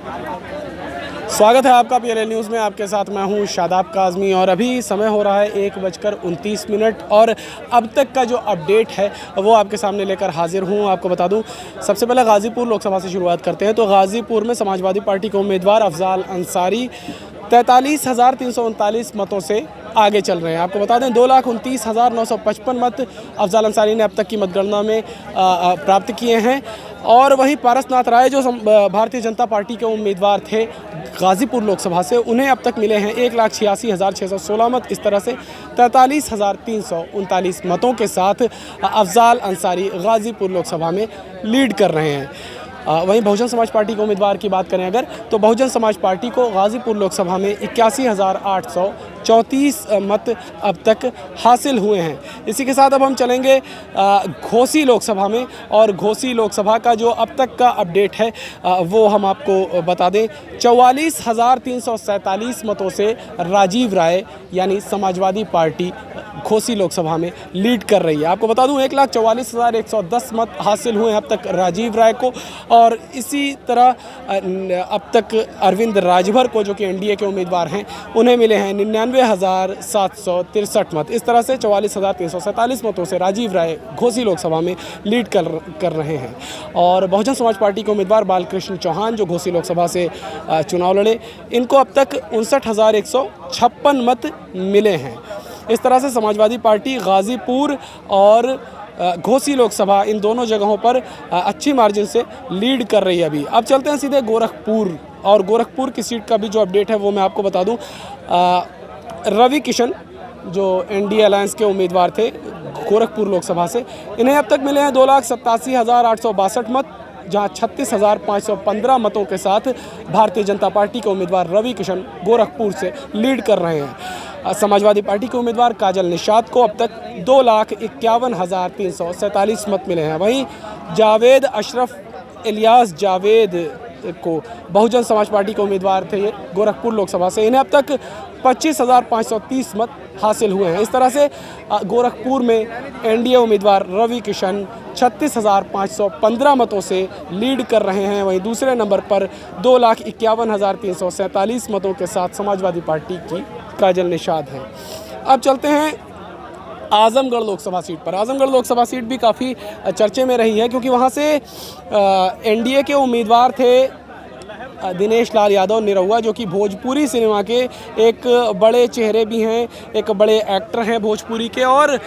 स्वागत है आपका PLN न्यूज़ में। आपके साथ मैं हूं शादाब काज़मी और अभी समय हो रहा है 1:29 और अब तक का जो अपडेट है वो आपके सामने लेकर हाजिर हूं। आपको बता दूं, सबसे पहले गाज़ीपुर लोकसभा से शुरुआत करते हैं। तो गाज़ीपुर में समाजवादी पार्टी के उम्मीदवार अफजाल अंसारी 43,339 मतों से आगे चल रहे हैं। आपको बता दें 2,29,955 मत अफजाल अंसारी ने अब तक की मतगणना में प्राप्त किए हैं। और वहीं पारसनाथ राय जो भारतीय जनता पार्टी के उम्मीदवार थे गाज़ीपुर लोकसभा से, उन्हें अब तक मिले हैं 1,86,616 मत। इस तरह से 43,339 मतों के साथ अफजाल अंसारी गाज़ीपुर लोकसभा में लीड कर रहे हैं। वहीं बहुजन समाज पार्टी के उम्मीदवार की बात करें अगर, तो बहुजन समाज पार्टी को गाज़ीपुर लोकसभा में 81,834 मत अब तक हासिल हुए हैं। इसी के साथ अब हम चलेंगे घोसी लोकसभा में, और घोसी लोकसभा का जो अब तक का अपडेट है वो हम आपको बता दें। 44,347 मतों से राजीव राय यानी समाजवादी पार्टी घोसी लोकसभा में लीड कर रही है। आपको बता दूं 1,44,110 मत हासिल हुए हैं अब तक राजीव राय को, और इसी तरह अब तक अरविंद राजभर को, जो कि NDA के उम्मीदवार हैं, उन्हें मिले हैं 99,763 मत। इस तरह से 44,347 मतों से राजीव राय घोसी लोकसभा में लीड कर रहे हैं। और बहुजन समाज पार्टी के उम्मीदवार बालकृष्ण चौहान जो घोसी लोकसभा से चुनाव लड़े, इनको अब तक 59,156 मत मिले हैं। इस तरह से समाजवादी पार्टी गाज़ीपुर और घोसी लोकसभा इन दोनों जगहों पर अच्छी मार्जिन से लीड कर रही है अभी। अब चलते हैं सीधे गोरखपुर, और गोरखपुर की सीट का भी जो अपडेट है वो मैं आपको बता दूं। रवि किशन जो NDA अलायंस के उम्मीदवार थे गोरखपुर लोकसभा से, इन्हें अब तक मिले हैं 2,87,862 मत, जहां 36,515 मतों के साथ भारतीय जनता पार्टी के उम्मीदवार रवि किशन गोरखपुर से लीड कर रहे हैं। समाजवादी पार्टी के उम्मीदवार काजल निषाद को अब तक 2,51,347 मत मिले हैं। वहीं जावेद अशरफ इलियास जावेद को बहुजन समाज पार्टी के उम्मीदवार थे ये गोरखपुर लोकसभा से, इन्हें अब तक 25,530 मत हासिल हुए हैं। इस तरह से गोरखपुर में NDA उम्मीदवार रवि किशन 36,515 मतों से लीड कर रहे हैं। वहीं दूसरे नंबर पर 2,51,347 मतों के साथ समाजवादी पार्टी की काजल निषाद हैं। अब चलते हैं आजमगढ़ लोकसभा सीट पर। आजमगढ़ लोकसभा सीट भी काफ़ी चर्चे में रही है, क्योंकि वहाँ से NDA के उम्मीदवार थे दिनेश लाल यादव निरहुआ, जो कि भोजपुरी सिनेमा के एक बड़े चेहरे भी हैं, एक बड़े एक्टर हैं भोजपुरी के, और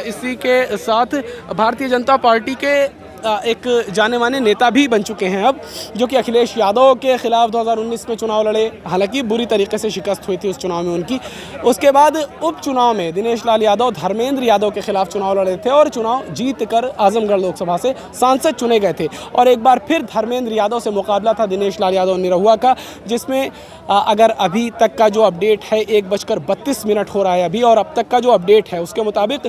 इसी के साथ भारतीय जनता पार्टी के एक जाने माने नेता भी बन चुके हैं अब, जो कि अखिलेश यादव के खिलाफ 2019 में चुनाव लड़े। हालांकि बुरी तरीके से शिकस्त हुई थी उस चुनाव में उनकी। उसके बाद उपचुनाव में दिनेश लाल यादव धर्मेंद्र यादव के खिलाफ चुनाव लड़े थे और चुनाव जीत कर आजमगढ़ लोकसभा से सांसद चुने गए थे। और एक बार फिर धर्मेंद्र यादव से मुकाबला था दिनेश लाल यादव निरहुआ का, जिसमें अगर अभी तक का जो अपडेट है 1:32 हो रहा है अभी, और अब तक का जो अपडेट है उसके मुताबिक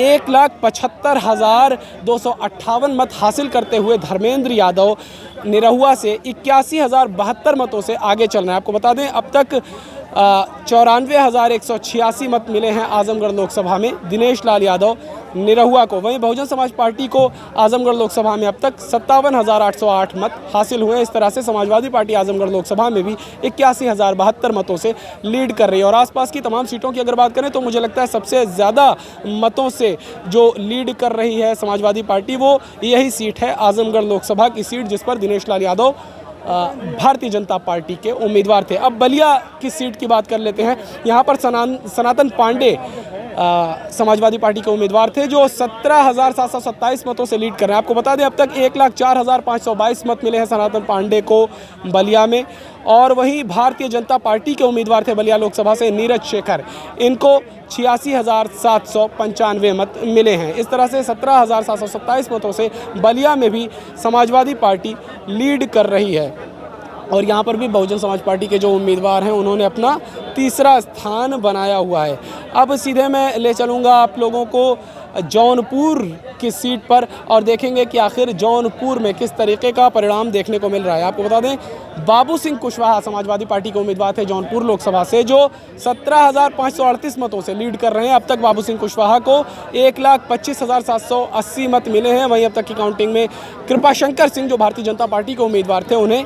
1,75,258 मत हासिल करते हुए धर्मेंद्र यादव निरहुआ से 81,072 मतों से आगे चल रहे हैं। आपको बता दें अब तक 94,186 मत मिले हैं आजमगढ़ लोकसभा में दिनेश लाल यादव निरहुआ को। वहीं बहुजन समाज पार्टी को आजमगढ़ लोकसभा में अब तक 57,808 मत हासिल हुए। इस तरह से समाजवादी पार्टी आजमगढ़ लोकसभा में भी 81,072 मतों से लीड कर रही है। और आसपास की तमाम सीटों की अगर बात करें तो मुझे लगता है सबसे ज़्यादा मतों से जो लीड कर रही है समाजवादी पार्टी, वो यही सीट है आजमगढ़ लोकसभा की सीट, जिस पर दिनेश लाल यादव भारतीय जनता पार्टी के उम्मीदवार थे। अब बलिया की सीट की बात कर लेते हैं। यहाँ पर सनातन पांडे समाजवादी पार्टी के उम्मीदवार थे, जो 17,727 मतों से लीड कर रहे हैं। आपको बता दें अब तक 1,04,522 मत मिले हैं सनातन पांडे को बलिया में। और वहीं भारतीय जनता पार्टी के उम्मीदवार थे बलिया लोकसभा से नीरज शेखर, इनको 86,795 मत मिले हैं। इस तरह से 17,727 मतों से बलिया में भी समाजवादी पार्टी लीड कर रही है। और यहाँ पर भी बहुजन समाज पार्टी के जो उम्मीदवार हैं उन्होंने अपना तीसरा स्थान बनाया हुआ है। अब सीधे मैं ले चलूँगा आप लोगों को जौनपुर की सीट पर और देखेंगे कि आखिर जौनपुर में किस तरीके का परिणाम देखने को मिल रहा है। आपको बता दें बाबू सिंह कुशवाहा समाजवादी पार्टी के उम्मीदवार थे जौनपुर लोकसभा से, जो 17,538 मतों से लीड कर रहे हैं। अब तक बाबू सिंह कुशवाहा को 1,25,780 मत मिले हैं। वहीं अब तक की काउंटिंग में कृपाशंकर सिंह जो भारतीय जनता पार्टी के उम्मीदवार थे उन्हें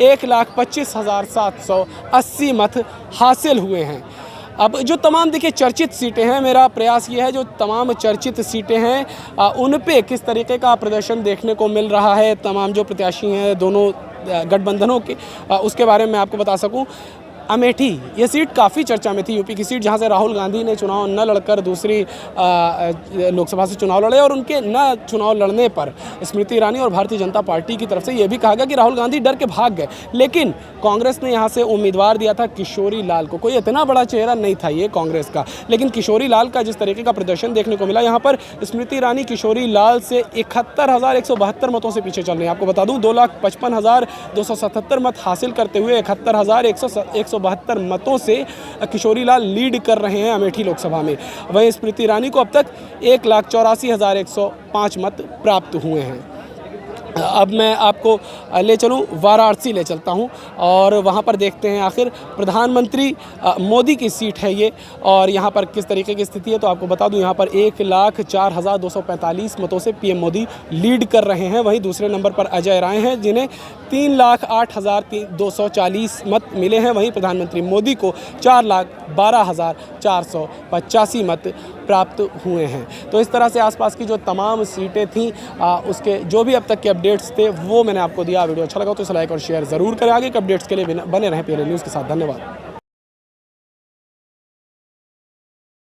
1,25,780 मत हासिल हुए हैं। अब जो तमाम देखिए चर्चित सीटें हैं, मेरा प्रयास ये है जो तमाम चर्चित सीटें हैं उन पे किस तरीके का प्रदर्शन देखने को मिल रहा है, तमाम जो प्रत्याशी हैं दोनों गठबंधनों के, उसके बारे में आपको बता सकूं। अमेठी ये सीट काफ़ी चर्चा में थी, यूपी की सीट जहां से राहुल गांधी ने चुनाव न लड़कर दूसरी लोकसभा से चुनाव लड़े और उनके न चुनाव लड़ने पर स्मृति ईरानी और भारतीय जनता पार्टी की तरफ से यह भी कहा गया कि राहुल गांधी डर के भाग गए। लेकिन कांग्रेस ने यहां से उम्मीदवार दिया था किशोरी लाल को। कोई इतना बड़ा चेहरा नहीं था ये कांग्रेस का, लेकिन किशोरी लाल का जिस तरीके का प्रदर्शन देखने को मिला, यहाँ पर स्मृति ईरानी किशोरी लाल से 71,172 मतों से पीछे चल रहे हैं। आपको बता दूं 2,55,277 मत हासिल करते हुए 71,172 मतों से किशोरी लाल लीड कर रहे हैं अमेठी लोकसभा में। वहीं स्मृति ईरानी को अब तक 1,84,105 मत प्राप्त हुए हैं। अब मैं आपको ले चलूं, वाराणसी ले चलता हूं और वहां पर देखते हैं आखिर प्रधानमंत्री मोदी की सीट है ये और यहां पर किस तरीके की स्थिति है। तो आपको बता दूं यहां पर 1,04,245 मतों से पीएम मोदी लीड कर रहे हैं। वहीं दूसरे नंबर पर अजय राय हैं जिन्हें 3,08,240 मत मिले हैं। वहीं प्रधानमंत्री मोदी को 4,12,485 मत प्राप्त हुए हैं। तो इस तरह से आसपास की जो तमाम सीटें थीं उसके जो भी अब तक के अपडेट्स थे वो मैंने आपको दिया। वीडियो अच्छा लगा तो इसे लाइक और शेयर ज़रूर करें। आगे के अपडेट्स के लिए बने रहें PLA न्यूज़ के साथ। धन्यवाद।